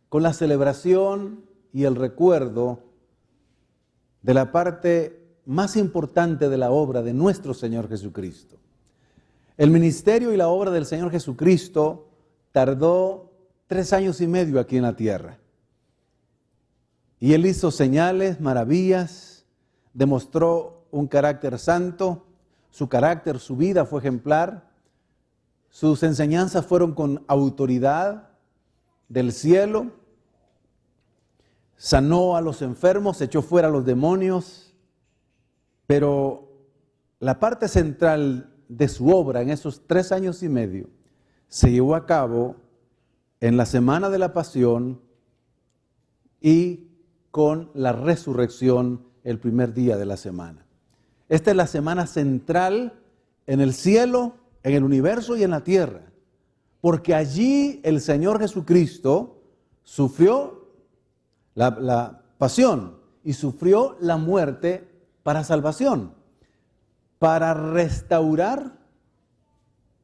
con la celebración y el recuerdo de la parte más importante de la obra de nuestro Señor Jesucristo. El ministerio y la obra del Señor Jesucristo tardó 3 años y medio aquí en la tierra. Y Él hizo señales, maravillas, demostró un carácter santo, su carácter, su vida fue ejemplar, sus enseñanzas fueron con autoridad del cielo, sanó a los enfermos, echó fuera a los demonios, pero la parte central de su obra en esos 3 años y medio se llevó a cabo en la semana de la pasión y con la resurrección el primer día de la semana. Esta es la semana central en el cielo, en el universo y en la tierra, porque allí el Señor Jesucristo sufrió la pasión y sufrió la muerte para salvación, para restaurar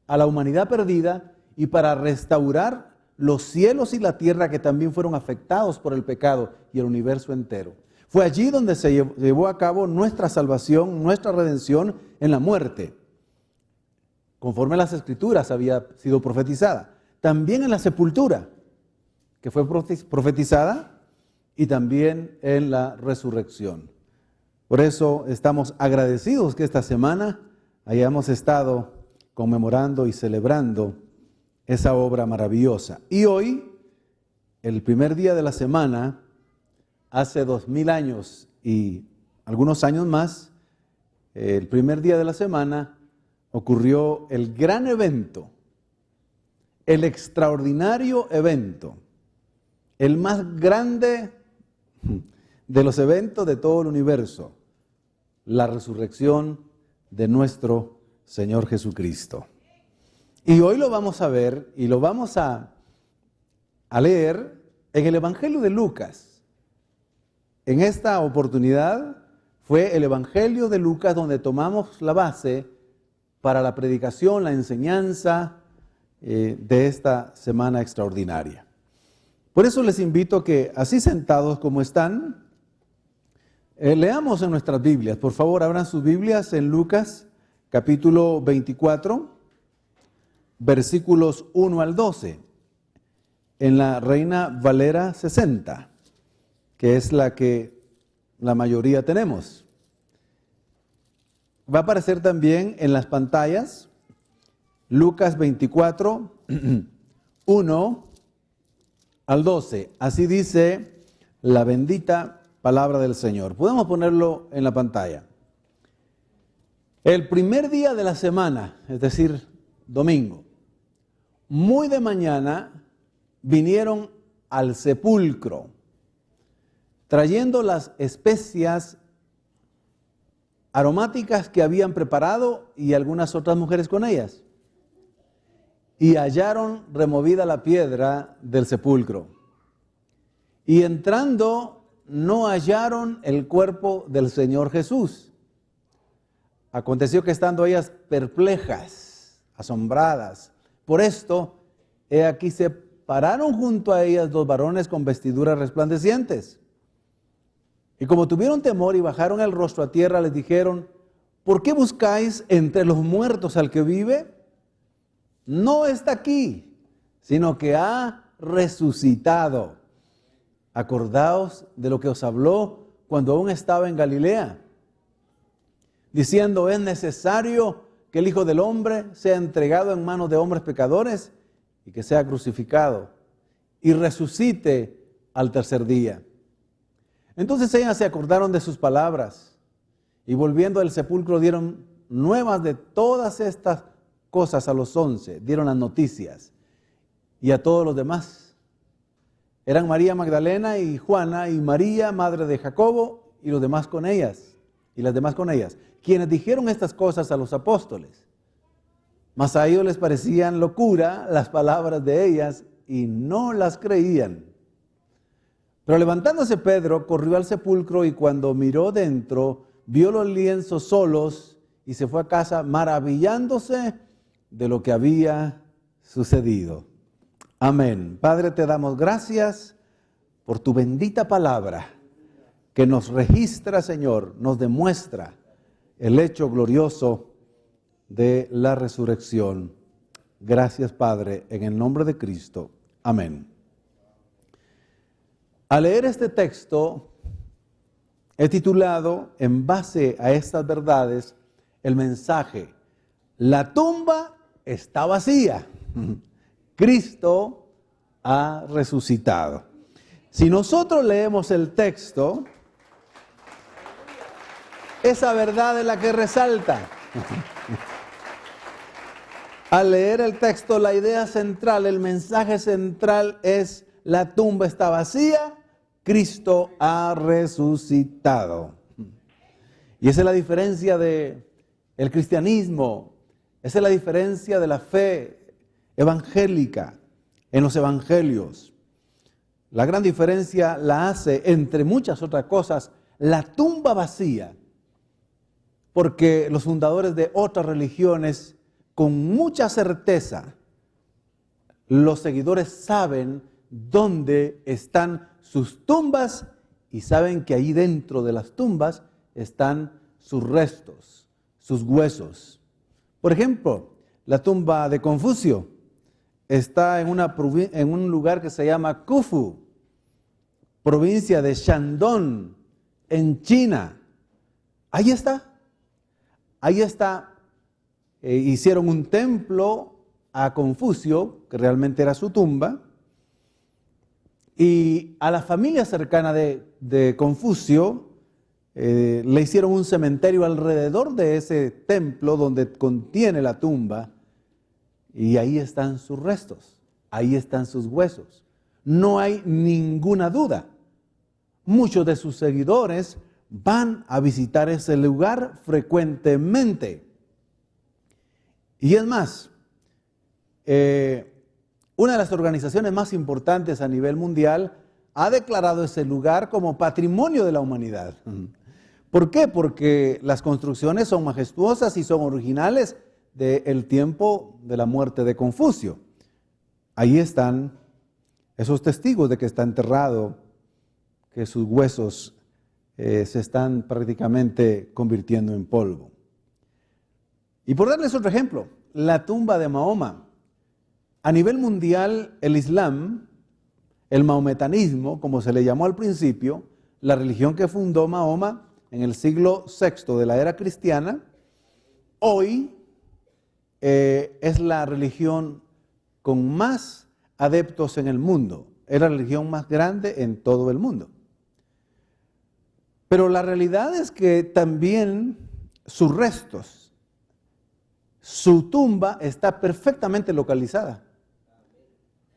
a la humanidad perdida y para restaurar los cielos y la tierra que también fueron afectados por el pecado y el universo entero. Fue allí donde se llevó a cabo nuestra salvación, nuestra redención en la muerte, conforme a las Escrituras había sido profetizada. También en la sepultura, que fue profetizada, y también en la resurrección. Por eso estamos agradecidos que esta semana hayamos estado conmemorando y celebrando esa obra maravillosa. Y hoy, el primer día de la semana, hace 2000 años y algunos años más, el primer día de la semana ocurrió el gran evento, el extraordinario evento, el más grande de los eventos de todo el universo, la resurrección de nuestro Señor Jesucristo. Y hoy lo vamos a ver y lo vamos a leer en el Evangelio de Lucas. En esta oportunidad fue el Evangelio de Lucas donde tomamos la base para la predicación, la enseñanza de esta semana extraordinaria. Por eso les invito a que, así sentados como están, leamos en nuestras Biblias. Por favor, abran sus Biblias en Lucas, capítulo 24, versículos 1 al 12, en la Reina Valera 60, que es la que la mayoría tenemos. Va a aparecer también en las pantallas Lucas 24, 1 al 12. Así dice la bendita palabra del Señor. Podemos ponerlo en la pantalla. El primer día de la semana, es decir, domingo, muy de mañana vinieron al sepulcro, trayendo las especias aromáticas que habían preparado y algunas otras mujeres con ellas. Y hallaron removida la piedra del sepulcro. Y entrando, no hallaron el cuerpo del Señor Jesús. Aconteció que estando ellas perplejas, asombradas, por esto, he aquí se pararon junto a ellas 2 varones con vestiduras resplandecientes. Y como tuvieron temor y bajaron el rostro a tierra, les dijeron: ¿por qué buscáis entre los muertos al que vive? No está aquí, sino que ha resucitado. Acordaos de lo que os habló cuando aún estaba en Galilea, diciendo: es necesario que el Hijo del Hombre sea entregado en manos de hombres pecadores y que sea crucificado y resucite al tercer día. Entonces ellas se acordaron de sus palabras y volviendo del sepulcro dieron nuevas de todas estas cosas a los 11, dieron las noticias y a todos los demás. Eran María Magdalena y Juana y María, madre de Jacobo, y los demás con ellas, y las demás con ellas, quienes dijeron estas cosas a los apóstoles. Mas a ellos les parecían locura las palabras de ellas y no las creían. Pero levantándose Pedro, corrió al sepulcro y cuando miró dentro, vio los lienzos solos y se fue a casa maravillándose de lo que había sucedido. Amén. Padre, te damos gracias por tu bendita palabra que nos registra, Señor, nos demuestra el hecho glorioso de la resurrección. Gracias, Padre, en el nombre de Cristo. Amén. Al leer este texto, he titulado, en base a estas verdades, el mensaje: la tumba está vacía. Cristo ha resucitado. Si nosotros leemos el texto, esa verdad es la que resalta. Al leer el texto, la idea central, el mensaje central es: la tumba está vacía, Cristo ha resucitado. Y esa es la diferencia del cristianismo, esa es la diferencia de la fe evangélica en los evangelios. La gran diferencia la hace, entre muchas otras cosas, la tumba vacía, porque los fundadores de otras religiones, con mucha certeza, los seguidores saben dónde están sus tumbas y saben que ahí dentro de las tumbas están sus restos, sus huesos. Por ejemplo, la tumba de Confucio está en un lugar que se llama Khufu, provincia de Shandong, en China. Ahí está. Ahí está. Hicieron un templo a Confucio, que realmente era su tumba, y a la familia cercana de Confucio le hicieron un cementerio alrededor de ese templo donde contiene la tumba, y ahí están sus restos, ahí están sus huesos. No hay ninguna duda. Muchos de sus seguidores van a visitar ese lugar frecuentemente. Y es más, una de las organizaciones más importantes a nivel mundial ha declarado ese lugar como patrimonio de la humanidad. ¿Por qué? Porque las construcciones son majestuosas y son originales del tiempo de la muerte de Confucio. Ahí están esos testigos de que está enterrado, que sus huesos se están prácticamente convirtiendo en polvo. Y por darles otro ejemplo, la tumba de Mahoma. A nivel mundial, el Islam, el maometanismo, como se le llamó al principio, la religión que fundó Mahoma en el siglo VI de la era cristiana, hoy es la religión con más adeptos en el mundo. Es la religión más grande en todo el mundo. Pero la realidad es que también sus restos, su tumba está perfectamente localizada.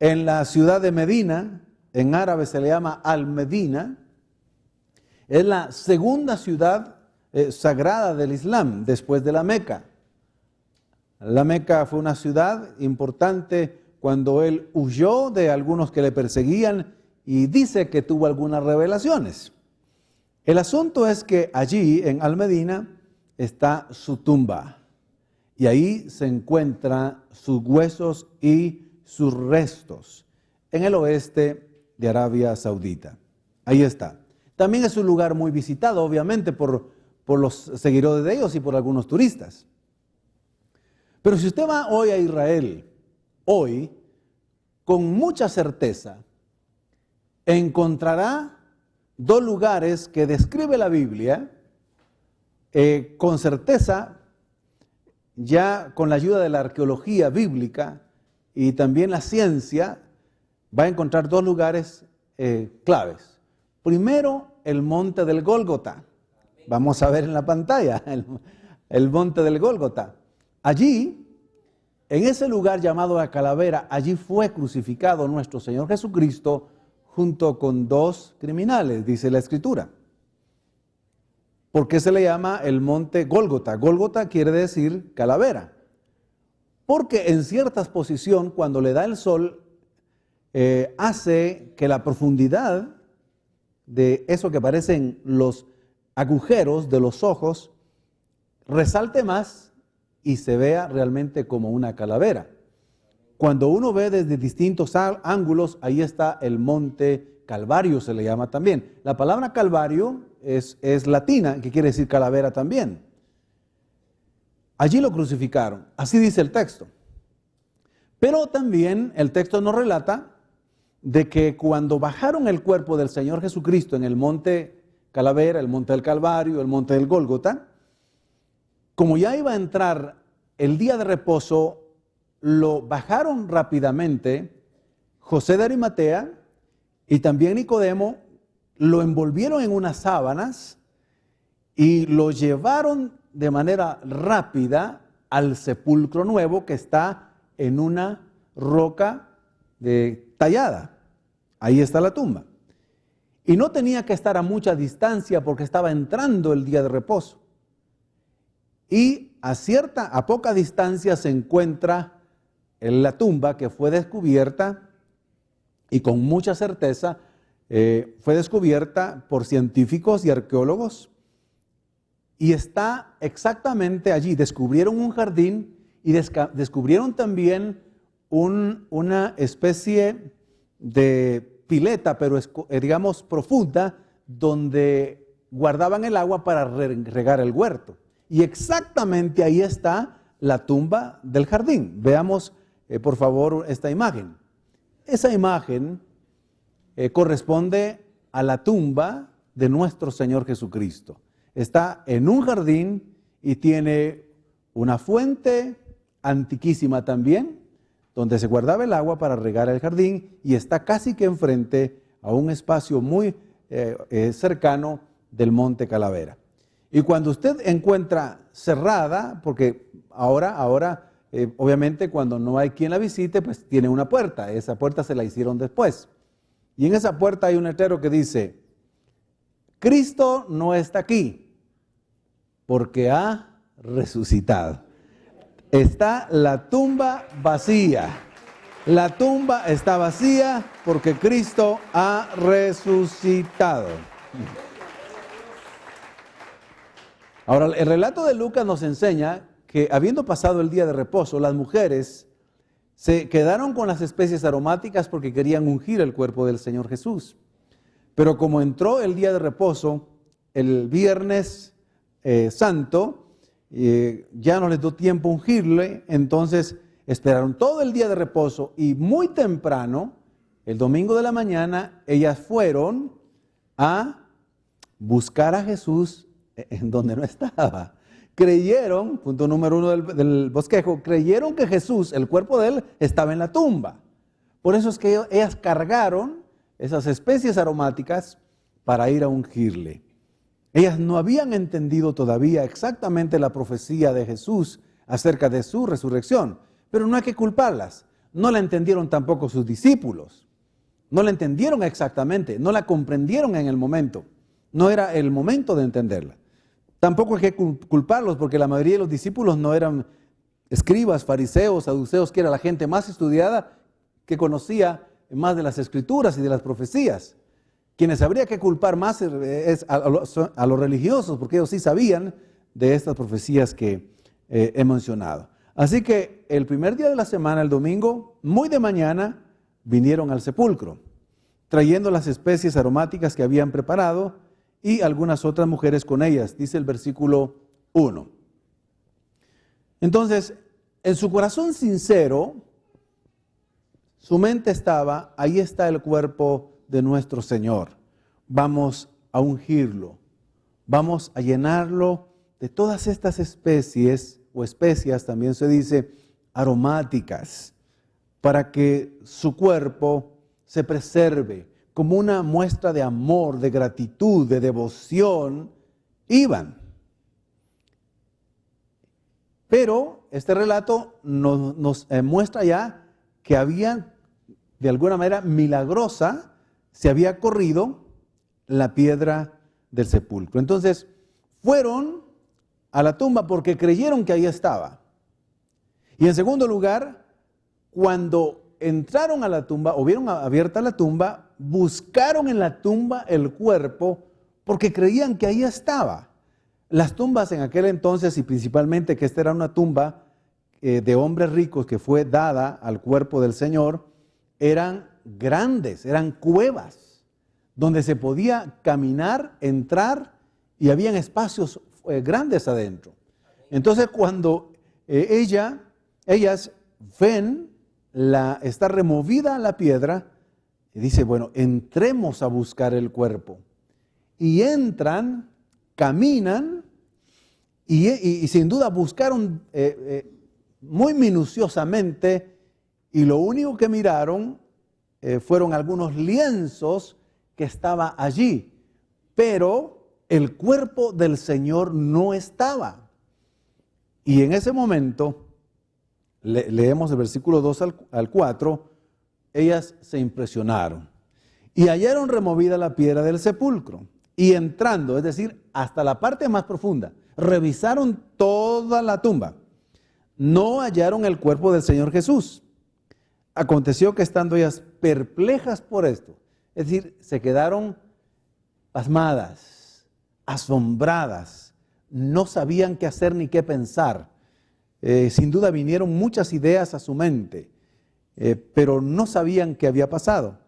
En la ciudad de Medina, en árabe se le llama Al-Medina, es la segunda ciudad sagrada del Islam después de la Meca. La Meca fue una ciudad importante cuando él huyó de algunos que le perseguían y dice que tuvo algunas revelaciones. El asunto es que allí en Al-Medina está su tumba y ahí se encuentran sus huesos y sus restos en el oeste de Arabia Saudita. Ahí está. También es un lugar muy visitado, obviamente, por los seguidores de ellos y por algunos turistas. Pero si usted va hoy a Israel, hoy, con mucha certeza, encontrará dos lugares que describe la Biblia, con certeza, ya con la ayuda de la arqueología bíblica y también la ciencia, va a encontrar dos lugares claves. Primero, el monte del Gólgota. Vamos a ver en la pantalla el monte del Gólgota. Allí, en ese lugar llamado la Calavera, allí fue crucificado nuestro Señor Jesucristo junto con dos criminales, dice la Escritura. ¿Por qué se le llama el monte Gólgota? Gólgota quiere decir calavera. Porque en cierta posición, cuando le da el sol, hace que la profundidad de eso que parecen los agujeros de los ojos resalte más y se vea realmente como una calavera. cuando uno ve desde distintos ángulos, ahí está el monte Calvario, se le llama también. La palabra Calvario es latina, que quiere decir calavera también. Allí lo crucificaron, así dice el texto. Pero también el texto nos relata de que cuando bajaron el cuerpo del Señor Jesucristo en el monte Calavera, el monte del Calvario, el monte del Gólgota, como ya iba a entrar el día de reposo, lo bajaron rápidamente José de Arimatea y también Nicodemo, lo envolvieron en unas sábanas y lo llevaron de manera rápida al sepulcro nuevo que está en una roca tallada. Ahí está la tumba. Y no tenía que estar a mucha distancia porque estaba entrando el día de reposo. Y a poca distancia se encuentra la tumba que fue descubierta y con mucha certeza fue descubierta por científicos y arqueólogos. Y está exactamente allí. Descubrieron un jardín y descubrieron también una especie de pileta, pero digamos profunda, donde guardaban el agua para regar el huerto. Y exactamente ahí está la tumba del jardín. Veamos, por favor, esta imagen. Esa imagen corresponde a la tumba de nuestro Señor Jesucristo. Está en un jardín y tiene una fuente antiquísima también, donde se guardaba el agua para regar el jardín, y está casi que enfrente a un espacio muy cercano del monte Calavera. Y cuando usted encuentra cerrada, porque ahora obviamente cuando no hay quien la visite, pues tiene una puerta. Esa puerta se la hicieron después. Y en esa puerta hay un letrero que dice: Cristo no está aquí, porque ha resucitado. Está la tumba vacía. La tumba está vacía porque Cristo ha resucitado. Ahora, el relato de Lucas nos enseña que habiendo pasado el día de reposo, las mujeres se quedaron con las especies aromáticas porque querían ungir el cuerpo del Señor Jesús. Pero como entró el día de reposo, el viernes santo, ya no les dio tiempo a ungirle, entonces esperaron todo el día de reposo y muy temprano, el domingo de la mañana, ellas fueron a buscar a Jesús en donde no estaba. Creyeron, punto número 1 del bosquejo, creyeron que Jesús, el cuerpo de él, estaba en la tumba. Por eso es que ellas cargaron esas especies aromáticas para ir a ungirle. Ellas no habían entendido todavía exactamente la profecía de Jesús acerca de su resurrección, pero no hay que culparlas. No la entendieron tampoco sus discípulos. No la entendieron exactamente, no la comprendieron en el momento. No era el momento de entenderla. Tampoco hay que culparlos porque la mayoría de los discípulos no eran escribas, fariseos, saduceos, que era la gente más estudiada que conocía más de las escrituras y de las profecías. Quienes habría que culpar más es a los religiosos, porque ellos sí sabían de estas profecías que he mencionado. Así que el primer día de la semana, el domingo, muy de mañana, vinieron al sepulcro, trayendo las especies aromáticas que habían preparado y algunas otras mujeres con ellas, dice el versículo 1. Entonces, en su corazón sincero, su mente estaba: ahí está el cuerpo de nuestro Señor. Vamos a ungirlo, vamos a llenarlo de todas estas especies, o especias también se dice, aromáticas, para que su cuerpo se preserve como una muestra de amor, de gratitud, de devoción. Iban. Pero este relato nos muestra ya que había, de alguna manera milagrosa, se había corrido la piedra del sepulcro. Entonces, fueron a la tumba porque creyeron que ahí estaba. Y en segundo lugar, cuando entraron a la tumba o vieron abierta la tumba, buscaron en la tumba el cuerpo porque creían que ahí estaba. Las tumbas en aquel entonces, y principalmente que esta era una tumba de hombres ricos que fue dada al cuerpo del Señor eran grandes, eran cuevas donde se podía caminar, entrar y habían espacios grandes adentro. Entonces cuando ellas ven está removida la piedra, y dice, bueno, entremos a buscar el cuerpo. Y entran, caminan y sin duda buscaron muy minuciosamente, y lo único que miraron fueron algunos lienzos que estaba allí, pero el cuerpo del Señor no estaba. Y en ese momento, leemos el versículo 2 al 4, ellas se impresionaron y hallaron removida la piedra del sepulcro, y entrando, es decir, hasta la parte más profunda, revisaron toda la tumba. No hallaron el cuerpo del Señor Jesús. Aconteció que estando ellas perplejas por esto, es decir, se quedaron pasmadas, asombradas, no sabían qué hacer ni qué pensar. Sin duda vinieron muchas ideas a su mente, pero no sabían qué había pasado.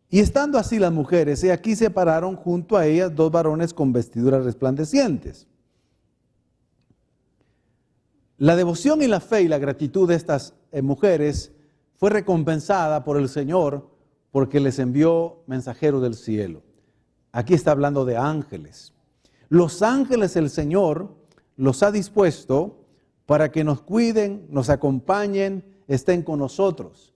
Y estando así las mujeres, aquí se pararon junto a ellas 2 varones con vestiduras resplandecientes. La devoción y la fe y la gratitud de estas mujeres fue recompensada por el Señor, porque les envió mensajeros del cielo. Aquí está hablando de ángeles. Los ángeles el Señor los ha dispuesto para que nos cuiden, nos acompañen, estén con nosotros.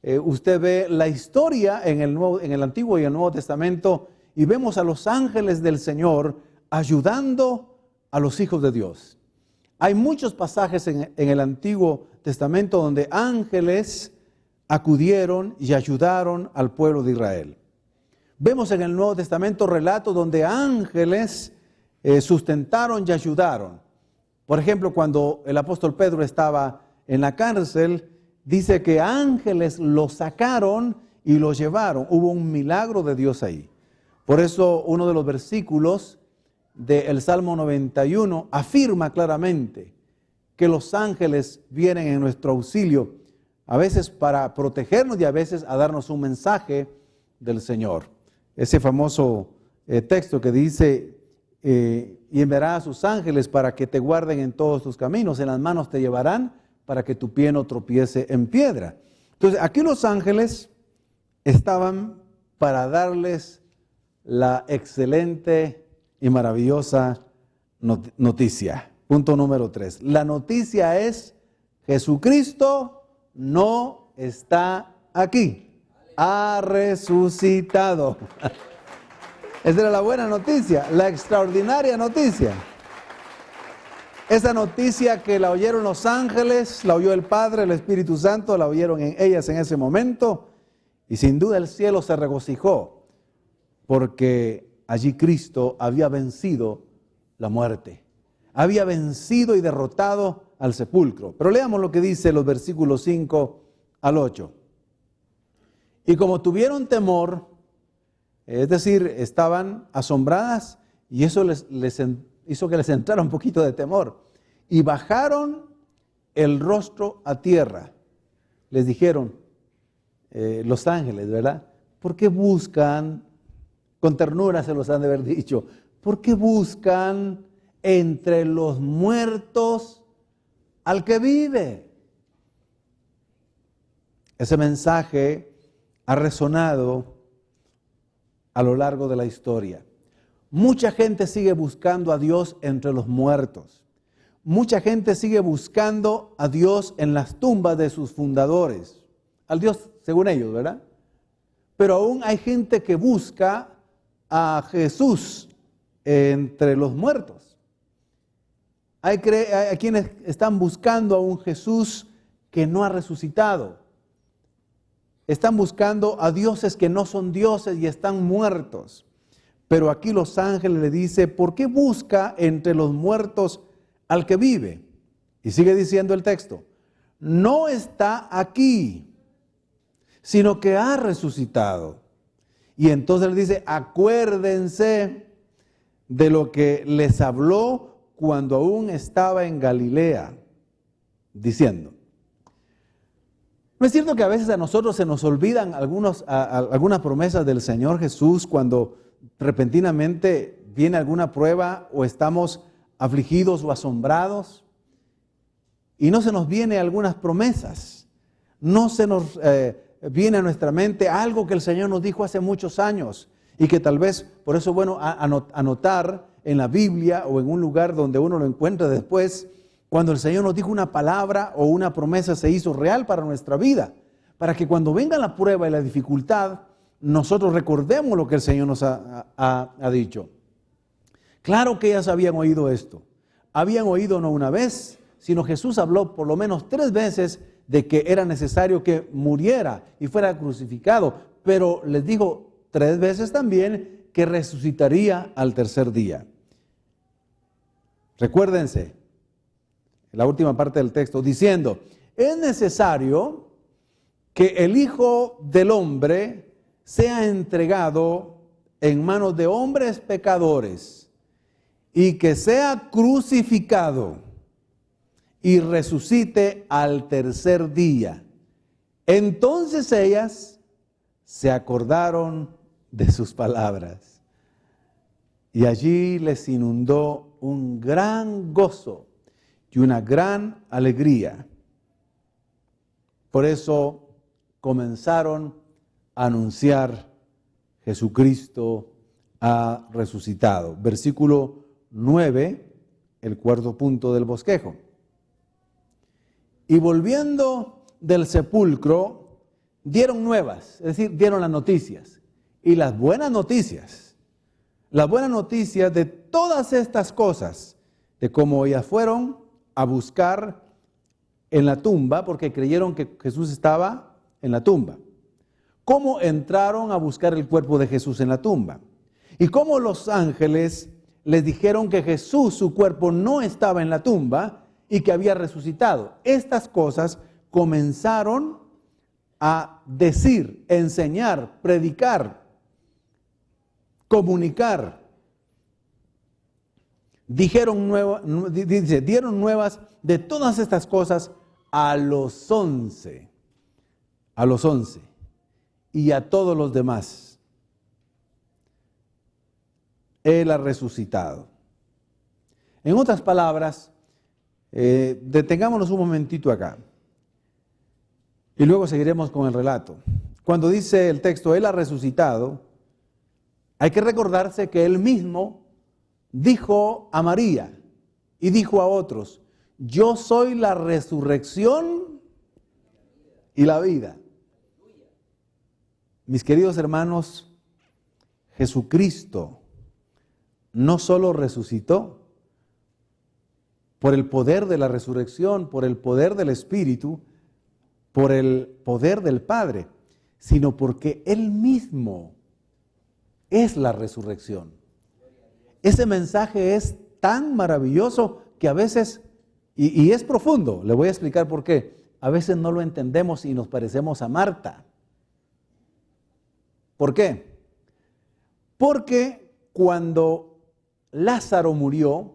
Usted ve la historia en el Antiguo y el Nuevo Testamento, y vemos a los ángeles del Señor ayudando a los hijos de Dios. Hay muchos pasajes en el Antiguo Testamento donde ángeles acudieron y ayudaron al pueblo de Israel. Vemos en el Nuevo Testamento relatos donde ángeles sustentaron y ayudaron. Por ejemplo, cuando el apóstol Pedro estaba en la cárcel, dice que ángeles lo sacaron y lo llevaron. Hubo un milagro de Dios ahí. Por eso uno de los versículos del Salmo 91 afirma claramente que los ángeles vienen en nuestro auxilio, a veces para protegernos y a veces a darnos un mensaje del Señor. Ese famoso texto que dice, y enviará a sus ángeles para que te guarden en todos tus caminos, en las manos te llevarán para que tu pie no tropiece en piedra. Entonces, aquí los ángeles estaban para darles la excelente y maravillosa noticia. Punto número 3. La noticia es: Jesucristo no está aquí, ha resucitado. Esa era la buena noticia, la extraordinaria noticia. Esa noticia que la oyeron los ángeles, la oyó el Padre, el Espíritu Santo, la oyeron en ellas en ese momento, y sin duda el cielo se regocijó, porque allí Cristo había vencido la muerte, había vencido y derrotado al sepulcro. Pero leamos lo que dice los versículos 5 al 8. Y como tuvieron temor, es decir, estaban asombradas, y eso les hizo que les entrara un poquito de temor, y bajaron el rostro a tierra. Les dijeron los ángeles, ¿verdad? ¿Por qué buscan, con ternura se los han de haber dicho, por qué buscan entre los muertos al que vive? Ese mensaje ha resonado a lo largo de la historia. Mucha gente sigue buscando a Dios entre los muertos. Mucha gente sigue buscando a Dios en las tumbas de sus fundadores. Al Dios según ellos, ¿verdad? Pero aún hay gente que busca a Jesús entre los muertos. Hay quienes están buscando a un Jesús que no ha resucitado. Están buscando a dioses que no son dioses y están muertos. Pero aquí los ángeles le dicen, ¿por qué busca entre los muertos al que vive? Y sigue diciendo el texto, no está aquí, sino que ha resucitado. Y entonces le dice, acuérdense de lo que les habló cuando aún estaba en Galilea. diciendo. ¿No es cierto que a veces a nosotros se nos olvidan algunas promesas del Señor Jesús cuando repentinamente viene alguna prueba o estamos afligidos o asombrados? Y no se nos vienen algunas promesas, no se nos viene a nuestra mente algo que el Señor nos dijo hace muchos años y que tal vez, por eso es bueno anotar en la Biblia o en un lugar donde uno lo encuentre después, cuando el Señor nos dijo una palabra o una promesa se hizo real para nuestra vida, para que cuando venga la prueba y la dificultad, nosotros recordemos lo que el Señor nos ha dicho. Claro que ellas habían oído esto, habían oído no una vez, sino Jesús habló por lo menos 3 veces de que era necesario que muriera y fuera crucificado, pero les dijo 3 veces también que resucitaría al tercer día. Recuérdense, la última parte del texto, diciendo, es necesario que el Hijo del Hombre sea entregado en manos de hombres pecadores y que sea crucificado y resucite al tercer día. Entonces ellas se acordaron de sus palabras y allí les inundó un gran gozo y una gran alegría. Por eso comenzaron a anunciar: Jesucristo ha resucitado. Versículo 9, el cuarto punto del bosquejo. Y volviendo del sepulcro, dieron nuevas, es decir, dieron las noticias. Y las buenas noticias de todas estas cosas, de cómo ellas fueron a buscar en la tumba, porque creyeron que Jesús estaba en la tumba. Cómo entraron a buscar el cuerpo de Jesús en la tumba. Y cómo los ángeles les dijeron que Jesús, su cuerpo, no estaba en la tumba y que había resucitado. Estas cosas comenzaron a decir, enseñar, predicar, comunicar. Dieron nuevas de todas estas cosas a los 11 y a todos los demás. Él ha resucitado. En otras palabras, detengámonos un momentito acá y luego seguiremos con el relato. Cuando dice el texto, Él ha resucitado, hay que recordarse que Él mismo dijo a María y dijo a otros: yo soy la resurrección y la vida. Mis queridos hermanos, Jesucristo no solo resucitó por el poder de la resurrección, por el poder del Espíritu, por el poder del Padre, sino porque Él mismo es la resurrección. Ese mensaje es tan maravilloso que a veces, y es profundo, le voy a explicar por qué, a veces no lo entendemos y nos parecemos a Marta. ¿Por qué? Porque cuando Lázaro murió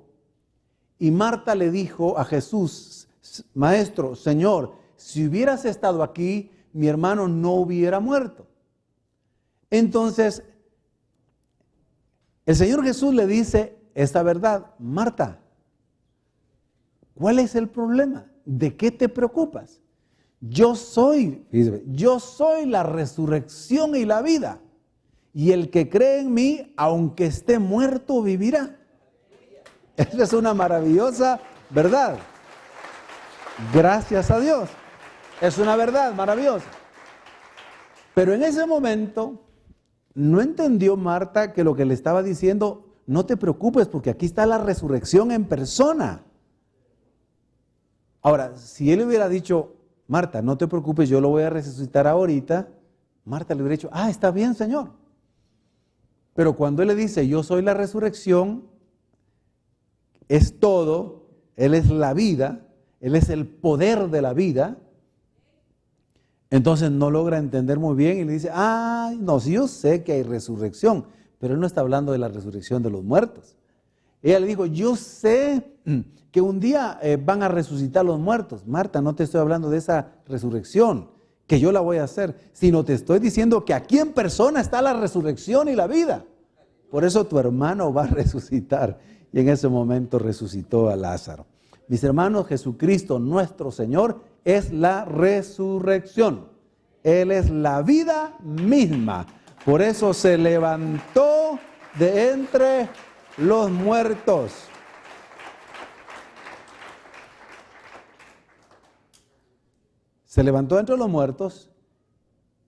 y Marta le dijo a Jesús: Maestro, Señor, si hubieras estado aquí, mi hermano no hubiera muerto. Entonces, el Señor Jesús le dice esta verdad: Marta, ¿cuál es el problema? ¿De qué te preocupas? Yo soy la resurrección y la vida. Y el que cree en mí, aunque esté muerto, vivirá. Esa es una maravillosa verdad. Gracias a Dios. Es una verdad maravillosa. Pero en ese momento no entendió Marta que lo que le estaba diciendo: no te preocupes, porque aquí está la resurrección en persona. Ahora, si él hubiera dicho: Marta, no te preocupes, yo lo voy a resucitar ahorita, Marta le hubiera dicho: ah, está bien, Señor. Pero cuando él le dice: yo soy la resurrección, es todo, Él es la vida, Él es el poder de la vida, entonces no logra entender muy bien y le dice: no, sí, yo sé que hay resurrección, pero Él no está hablando de la resurrección de los muertos. Ella le dijo, yo sé que un día van a resucitar los muertos. Marta, no te estoy hablando de esa resurrección, que yo la voy a hacer, sino te estoy diciendo que aquí en persona está la resurrección y la vida. Por eso tu hermano va a resucitar. Y en ese momento resucitó a Lázaro. Mis hermanos, Jesucristo, nuestro Señor, es la resurrección. Él es la vida misma. Por eso se levantó de entre los muertos. Se levantó entre los muertos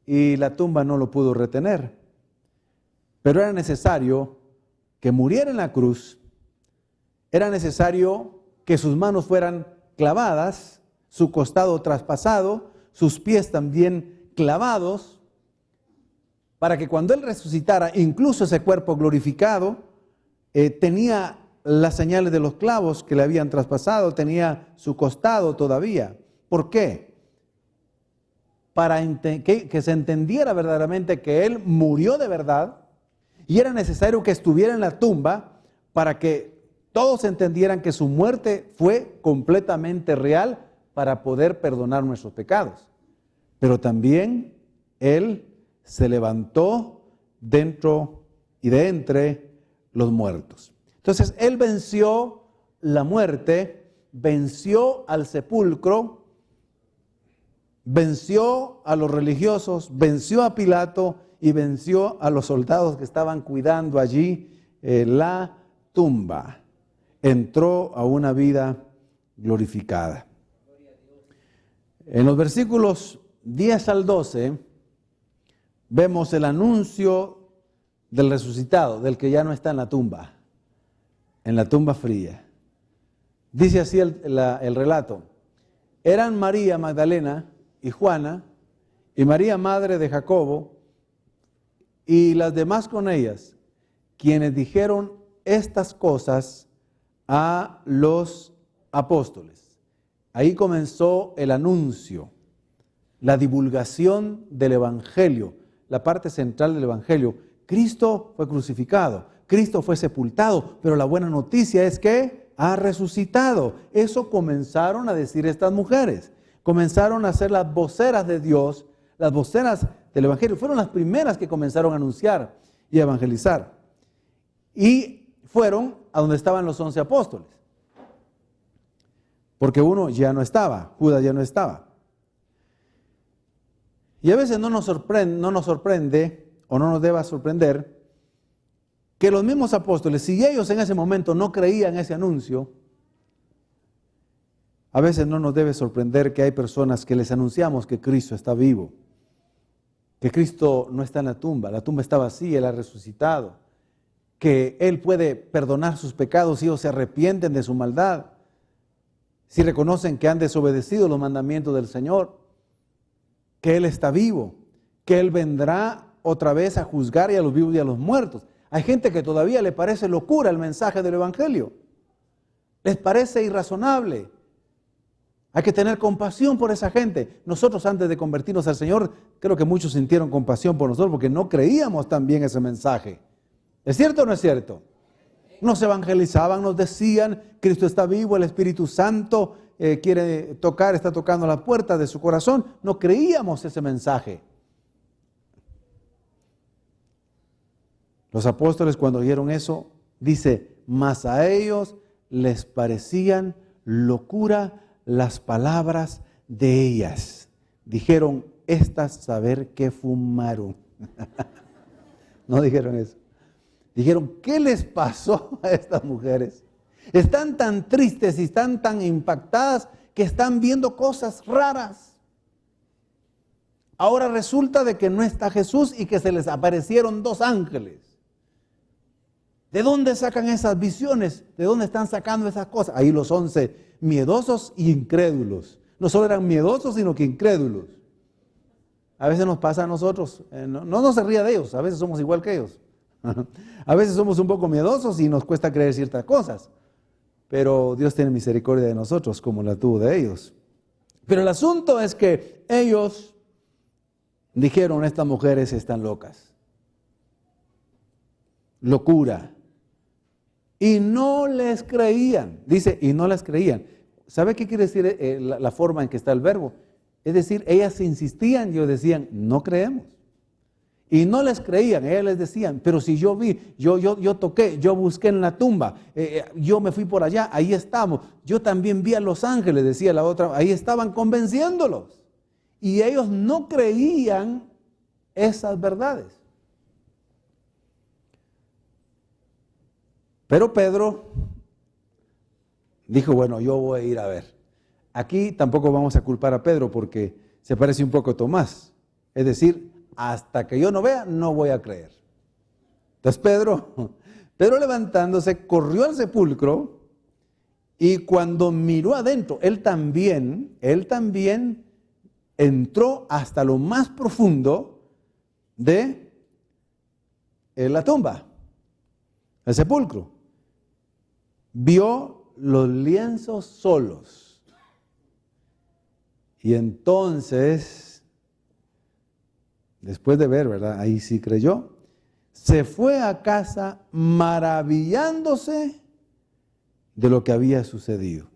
y la tumba no lo pudo retener. Pero era necesario que muriera en la cruz. Era necesario que sus manos fueran clavadas, su costado traspasado, sus pies también clavados, para que cuando Él resucitara, incluso ese cuerpo glorificado, tenía las señales de los clavos que le habían traspasado, tenía su costado todavía. ¿Por qué? Para que se entendiera verdaderamente que Él murió de verdad, y era necesario que estuviera en la tumba para que todos entendieran que su muerte fue completamente real para poder perdonar nuestros pecados. Pero también Él se levantó dentro y de entre los muertos. Entonces Él venció la muerte, venció al sepulcro, venció a los religiosos, venció a Pilato y venció a los soldados que estaban cuidando allí la tumba. Entró a una vida glorificada. En los versículos 10 al 12 vemos el anuncio del resucitado, del que ya no está en la tumba fría. Dice así el relato: eran María Magdalena y Juana y María madre de Jacobo y las demás con ellas, quienes dijeron estas cosas a los apóstoles. Ahí comenzó el anuncio, la divulgación del Evangelio, la parte central del Evangelio. Cristo fue crucificado, Cristo fue sepultado, pero la buena noticia es que ha resucitado. Eso comenzaron a decir estas mujeres. Comenzaron a ser las voceras de Dios, las voceras del Evangelio. Fueron las primeras que comenzaron a anunciar y a evangelizar. Y fueron a donde estaban los 11 apóstoles. Porque uno ya no estaba, Judas ya no estaba. Y a veces no nos sorprende o no nos deba sorprender que los mismos apóstoles, si ellos en ese momento no creían ese anuncio, a veces no nos debe sorprender que hay personas que les anunciamos que Cristo está vivo, que Cristo no está en la tumba está vacía, Él ha resucitado, que Él puede perdonar sus pecados si ellos se arrepienten de su maldad, si reconocen que han desobedecido los mandamientos del Señor, que Él está vivo, que Él vendrá otra vez a juzgar y a los vivos y a los muertos. Hay gente que todavía le parece locura el mensaje del Evangelio, les parece irrazonable. Hay que tener compasión por esa gente. Nosotros antes de convertirnos al Señor, creo que muchos sintieron compasión por nosotros porque no creíamos también ese mensaje. ¿Es cierto o no es cierto? Nos evangelizaban, nos decían, Cristo está vivo, el Espíritu Santo está tocando la puerta de su corazón. No creíamos ese mensaje. Los apóstoles cuando oyeron eso, dice, mas a ellos les parecían locura las palabras de ellas. Dijeron, estas saber qué fumaron. No dijeron eso. Dijeron, ¿qué les pasó a estas mujeres? Están tan tristes y están tan impactadas que están viendo cosas raras. Ahora resulta de que no está Jesús y que se les aparecieron 2 ángeles. ¿De dónde sacan esas visiones? ¿De dónde están sacando esas cosas? Ahí los 11 miedosos y incrédulos. No solo eran miedosos, sino que incrédulos. A veces nos pasa a nosotros, no se ría de ellos, a veces somos igual que ellos. A veces somos un poco miedosos y nos cuesta creer ciertas cosas. Pero Dios tiene misericordia de nosotros como la tuvo de ellos. Pero el asunto es que ellos dijeron, estas mujeres están locas. Locura. Y no les creían. Dice, y no les creían. ¿Sabe qué quiere decir la forma en que está el verbo? Es decir, ellas insistían y ellos decían, no creemos. Y no les creían, ellas les decían, pero si yo vi, yo toqué, yo busqué en la tumba, yo me fui por allá, ahí estamos. Yo también vi a los ángeles, decía la otra, ahí estaban convenciéndolos. Y ellos no creían esas verdades. Pero Pedro dijo, bueno, yo voy a ir a ver. Aquí tampoco vamos a culpar a Pedro porque se parece un poco a Tomás. Es decir, hasta que yo no vea, no voy a creer. Entonces Pedro levantándose, corrió al sepulcro y cuando miró adentro, él también entró hasta lo más profundo de la tumba, el sepulcro. Vio los lienzos solos. Y entonces, después de ver, ¿verdad? Ahí sí creyó. Se fue a casa maravillándose de lo que había sucedido.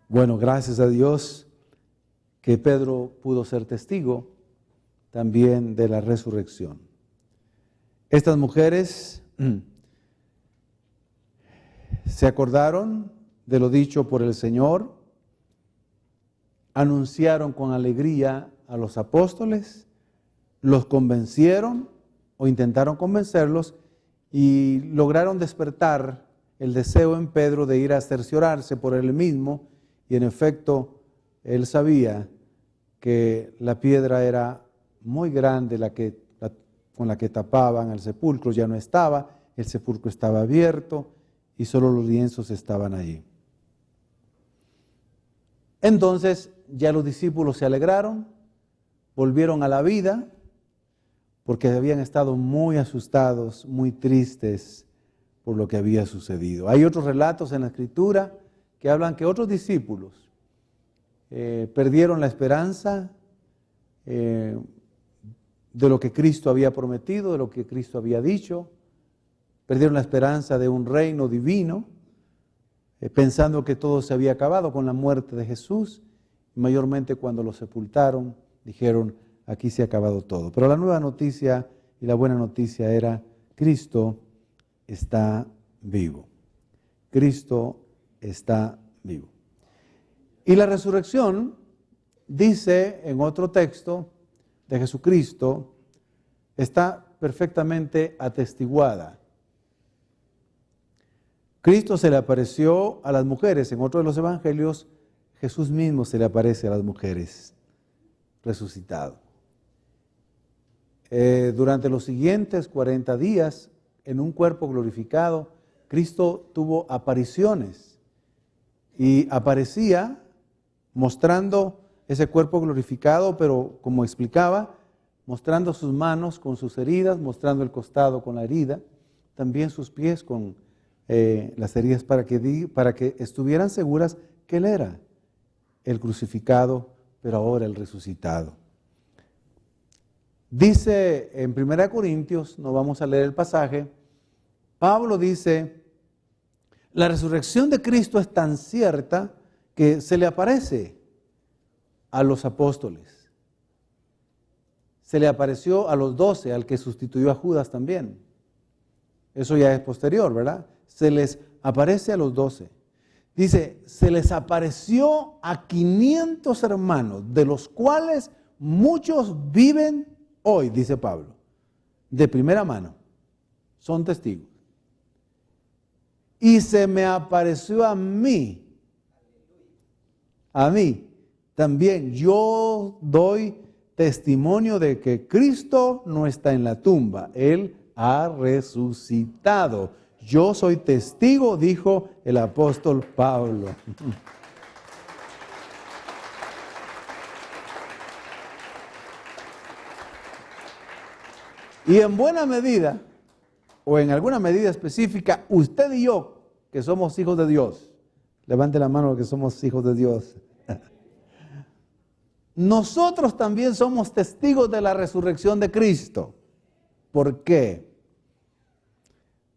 Bueno, gracias a Dios que Pedro pudo ser testigo también de la resurrección. Estas mujeres se acordaron de lo dicho por el Señor, anunciaron con alegría a los apóstoles, los convencieron o intentaron convencerlos y lograron despertar el deseo en Pedro de ir a cerciorarse por él mismo, y en efecto él sabía que la piedra era muy grande, con la que tapaban el sepulcro ya no estaba, el sepulcro estaba abierto y solo los lienzos estaban allí. Entonces ya los discípulos se alegraron, volvieron a la vida, porque habían estado muy asustados, muy tristes por lo que había sucedido. Hay otros relatos en la Escritura que hablan que otros discípulos perdieron la esperanza de lo que Cristo había prometido, de lo que Cristo había dicho, perdieron la esperanza de un reino divino, pensando que todo se había acabado con la muerte de Jesús. Mayormente cuando lo sepultaron, dijeron, aquí se ha acabado todo. Pero la nueva noticia y la buena noticia era, Cristo está vivo. Cristo está vivo. Y la resurrección, dice en otro texto de Jesucristo, está perfectamente atestiguada. Cristo se le apareció a las mujeres. En otro de los evangelios, Jesús mismo se le aparece a las mujeres, resucitado. Durante los siguientes 40 días, en un cuerpo glorificado, Cristo tuvo apariciones y aparecía mostrando ese cuerpo glorificado, pero como explicaba, mostrando sus manos con sus heridas, mostrando el costado con la herida, también sus pies con las heridas, para que estuvieran seguras que Él era el crucificado, pero ahora el resucitado. Dice en 1 Corintios, no vamos a leer el pasaje, Pablo dice, la resurrección de Cristo es tan cierta que se le aparece a los apóstoles. Se le apareció a los 12, al que sustituyó a Judas también. Eso ya es posterior, ¿verdad? Se les aparece a los 12. Dice, se les apareció a 500 hermanos, de los cuales muchos viven hoy, dice Pablo, de primera mano, son testigos. Y se me apareció a mí también. Yo doy testimonio de que Cristo no está en la tumba, Él ha resucitado. Yo soy testigo, dijo el apóstol Pablo. Y en buena medida, o en alguna medida específica, usted y yo, que somos hijos de Dios, levante la mano los que somos hijos de Dios, nosotros también somos testigos de la resurrección de Cristo. ¿Por qué?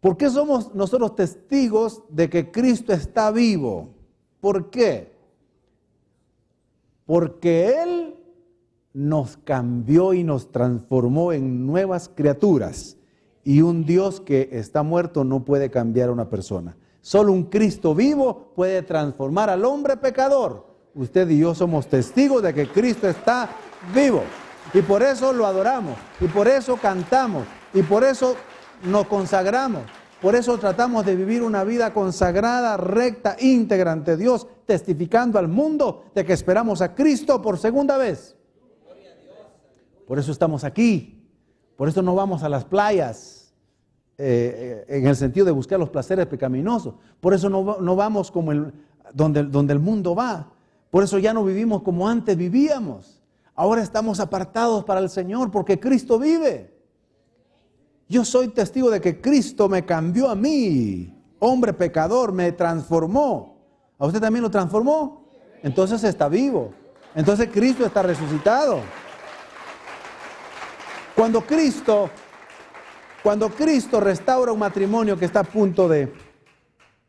¿Por qué somos nosotros testigos de que Cristo está vivo? ¿Por qué? Porque Él nos cambió y nos transformó en nuevas criaturas. Y un Dios que está muerto no puede cambiar a una persona. Solo un Cristo vivo puede transformar al hombre pecador. Usted y yo somos testigos de que Cristo está vivo. Y por eso lo adoramos. Y por eso cantamos. Y por eso nos consagramos. Por eso tratamos de vivir una vida consagrada, recta, íntegra ante Dios, testificando al mundo de que esperamos a Cristo por segunda vez. Por eso estamos aquí. Por eso no vamos a las playas, en el sentido de buscar los placeres pecaminosos. Por eso no vamos como donde el mundo va. Por eso ya no vivimos como antes vivíamos. Ahora estamos apartados para el Señor porque Cristo vive. Yo soy testigo de que Cristo me cambió a mí, hombre pecador, me transformó. ¿A usted también lo transformó? Entonces está vivo. Entonces Cristo está resucitado. Cuando Cristo restaura un matrimonio que está a punto de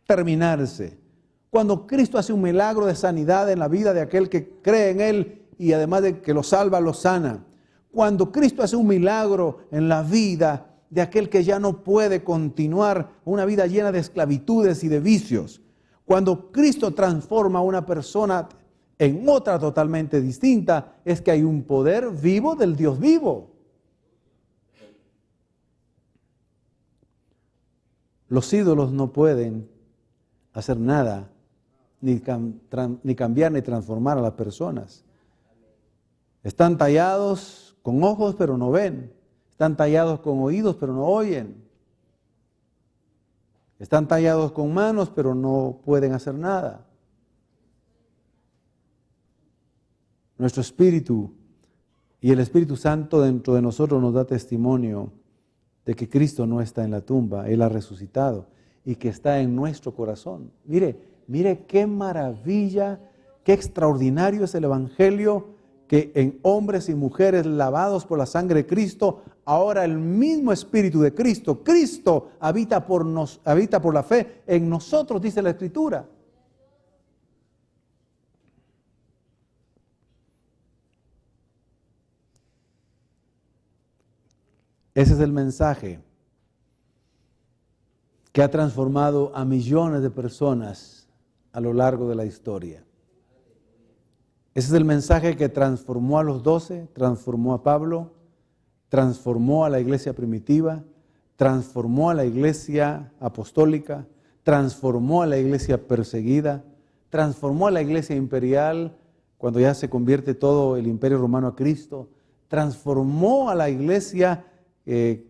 terminarse, cuando Cristo hace un milagro de sanidad en la vida de aquel que cree en Él y además de que lo salva, lo sana, cuando Cristo hace un milagro en la vida de aquel que ya no puede continuar una vida llena de esclavitudes y de vicios, cuando Cristo transforma a una persona en otra totalmente distinta, es que hay un poder vivo del Dios vivo. Los ídolos no pueden hacer nada, ni cambiar ni transformar a las personas. Están tallados con ojos, pero no ven. Están tallados con oídos, pero no oyen. Están tallados con manos, pero no pueden hacer nada. Nuestro espíritu y el Espíritu Santo dentro de nosotros nos da testimonio de que Cristo no está en la tumba, Él ha resucitado y que está en nuestro corazón. Mire qué maravilla, qué extraordinario es el Evangelio, que en hombres y mujeres lavados por la sangre de Cristo, ahora el mismo Espíritu de Cristo, Cristo habita por la fe en nosotros, dice la Escritura. Ese es el mensaje que ha transformado a millones de personas a lo largo de la historia. Ese es el mensaje que transformó a los 12, transformó a Pablo, transformó a la iglesia primitiva, transformó a la iglesia apostólica, transformó a la iglesia perseguida, transformó a la iglesia imperial cuando ya se convierte todo el imperio romano a Cristo, transformó a la iglesia que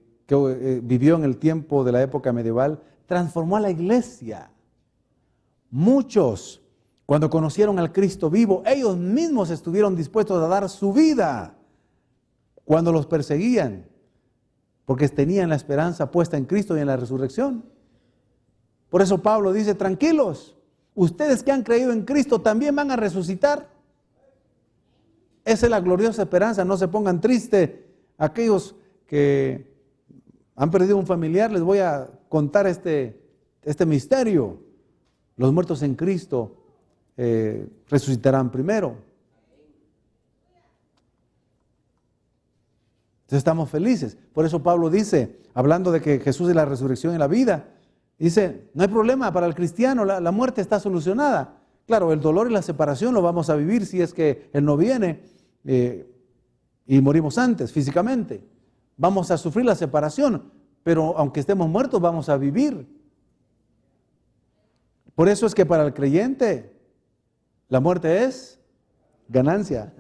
vivió en el tiempo de la época medieval, transformó a la iglesia. Muchos, cuando conocieron al Cristo vivo, ellos mismos estuvieron dispuestos a dar su vida cuando los perseguían, porque tenían la esperanza puesta en Cristo y en la resurrección. Por eso Pablo dice, tranquilos, ustedes que han creído en Cristo también van a resucitar. Esa es la gloriosa esperanza, no se pongan tristes. Aquellos que han perdido un familiar, les voy a contar este misterio. Los muertos en Cristo resucitarán primero. Entonces estamos felices. Por eso Pablo dice, hablando de que Jesús es la resurrección y la vida, dice, no hay problema para el cristiano, la muerte está solucionada. Claro, el dolor y la separación lo vamos a vivir si es que Él no viene y morimos antes físicamente. Vamos a sufrir la separación, pero aunque estemos muertos vamos a vivir. Por eso es que para el creyente la muerte es ganancia.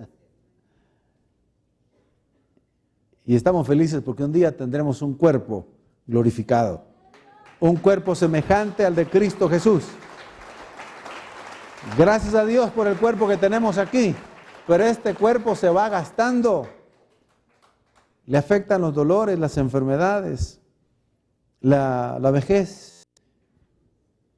Y estamos felices porque un día tendremos un cuerpo glorificado, un cuerpo semejante al de Cristo Jesús. Gracias a Dios por el cuerpo que tenemos aquí, pero este cuerpo se va gastando. Le afectan los dolores, las enfermedades, la vejez,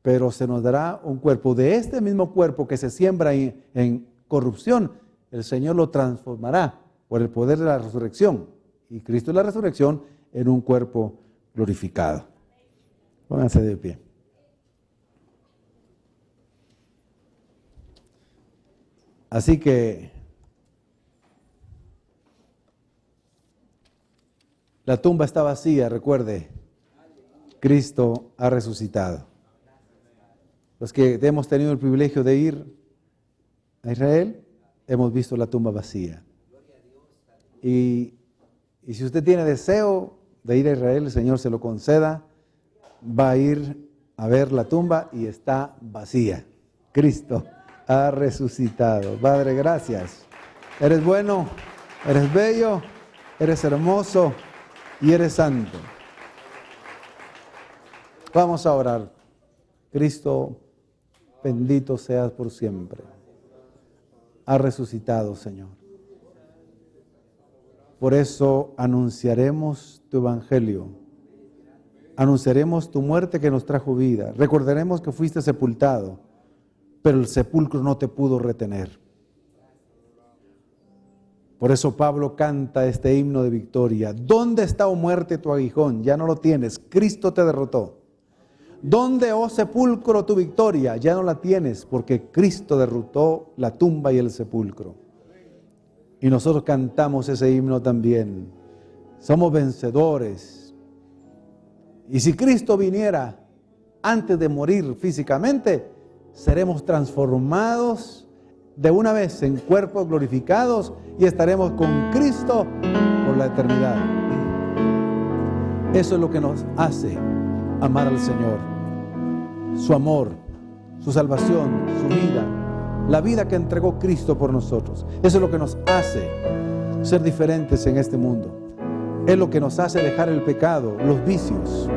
pero se nos dará un cuerpo. De este mismo cuerpo que se siembra en corrupción, el Señor lo transformará por el poder de la resurrección. Y Cristo es la resurrección en un cuerpo glorificado. Pónganse de pie. Así que la tumba está vacía, recuerde, Cristo ha resucitado. Los que hemos tenido el privilegio de ir a Israel, hemos visto la tumba vacía. Y si usted tiene deseo de ir a Israel, el Señor se lo conceda, va a ir a ver la tumba y está vacía. Cristo ha resucitado. Padre, gracias. Eres bueno, eres bello, eres hermoso y eres santo. Vamos a orar. Cristo, bendito seas por siempre. Ha resucitado, Señor. Por eso anunciaremos tu evangelio. Anunciaremos tu muerte que nos trajo vida. Recordaremos que fuiste sepultado, pero el sepulcro no te pudo retener. Por eso Pablo canta este himno de victoria. ¿Dónde está, oh muerte, tu aguijón? Ya no lo tienes, Cristo te derrotó. ¿Dónde, oh sepulcro, tu victoria? Ya no la tienes, porque Cristo derrotó la tumba y el sepulcro. Y nosotros cantamos ese himno también. Somos vencedores. Y si Cristo viniera antes de morir físicamente, seremos transformados de una vez en cuerpos glorificados y estaremos con Cristo por la eternidad. Eso es lo que nos hace amar al Señor. Su amor, su salvación, su vida, la vida que entregó Cristo por nosotros. Eso es lo que nos hace ser diferentes en este mundo. Es lo que nos hace dejar el pecado, los vicios.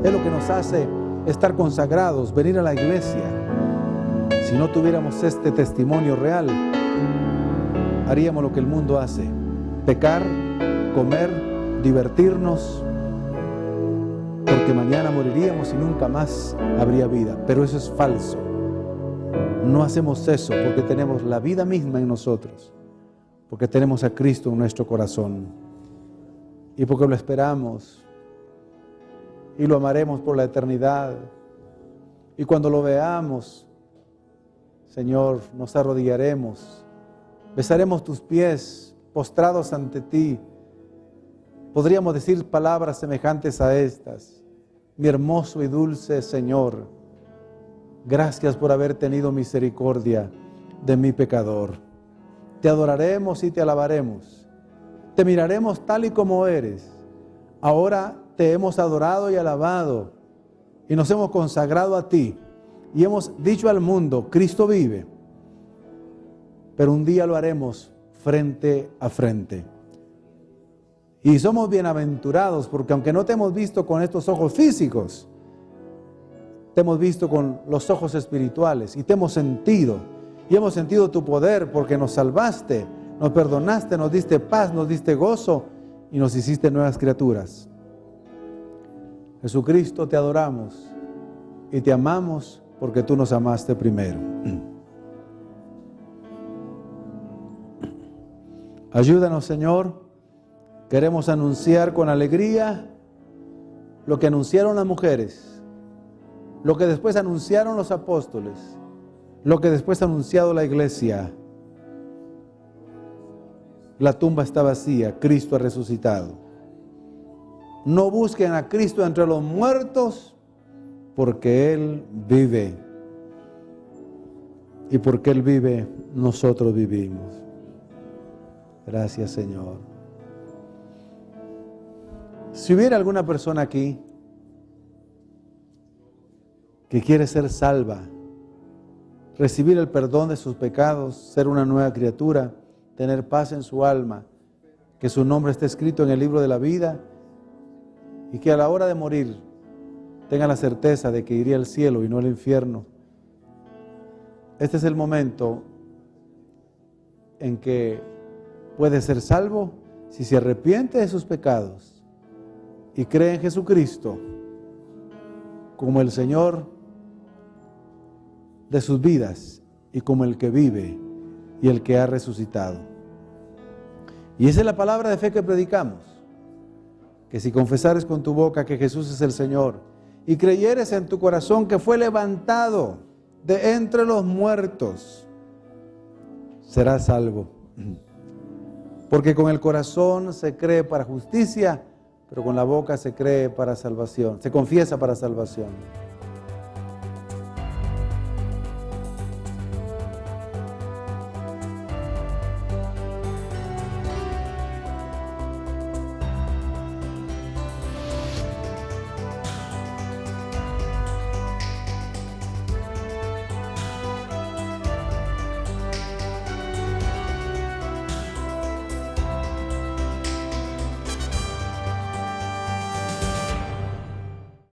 Es lo que nos hace estar consagrados, venir a la iglesia. Si no tuviéramos este testimonio real, haríamos lo que el mundo hace: pecar, comer, divertirnos, porque mañana moriríamos y nunca más habría vida. Pero eso es falso. No hacemos eso porque tenemos la vida misma en nosotros, porque tenemos a Cristo en nuestro corazón y porque lo esperamos y lo amaremos por la eternidad. Y cuando lo veamos, Señor, nos arrodillaremos, besaremos tus pies, postrados ante ti. Podríamos decir palabras semejantes a estas: mi hermoso y dulce Señor, gracias por haber tenido misericordia de mi pecador. Te adoraremos y te alabaremos. Te miraremos tal y como eres. Ahora te hemos adorado y alabado y nos hemos consagrado a ti. Y hemos dicho al mundo: Cristo vive. Pero un día lo haremos frente a frente. Y somos bienaventurados porque aunque no te hemos visto con estos ojos físicos, te hemos visto con los ojos espirituales y te hemos sentido. Y hemos sentido tu poder porque nos salvaste, nos perdonaste, nos diste paz, nos diste gozo y nos hiciste nuevas criaturas. Jesucristo, te adoramos y te amamos porque tú nos amaste primero. Ayúdanos, Señor. Queremos anunciar con alegría lo que anunciaron las mujeres, lo que después anunciaron los apóstoles, lo que después ha anunciado la iglesia. La tumba está vacía, Cristo ha resucitado. No busquen a Cristo entre los muertos, porque Él vive. Y porque Él vive, nosotros vivimos. Gracias, Señor. Si hubiera alguna persona aquí que quiere ser salva, recibir el perdón de sus pecados, ser una nueva criatura, tener paz en su alma, que su nombre esté escrito en el libro de la vida y que a la hora de morir tenga la certeza de que iría al cielo y no al infierno. Este es el momento en que puede ser salvo si se arrepiente de sus pecados y cree en Jesucristo como el Señor de sus vidas y como el que vive y el que ha resucitado. Y esa es la palabra de fe que predicamos: que si confesares con tu boca que Jesús es el Señor y creyeres en tu corazón que fue levantado de entre los muertos, serás salvo. Porque con el corazón se cree para justicia, pero con la boca se cree para salvación, se confiesa para salvación.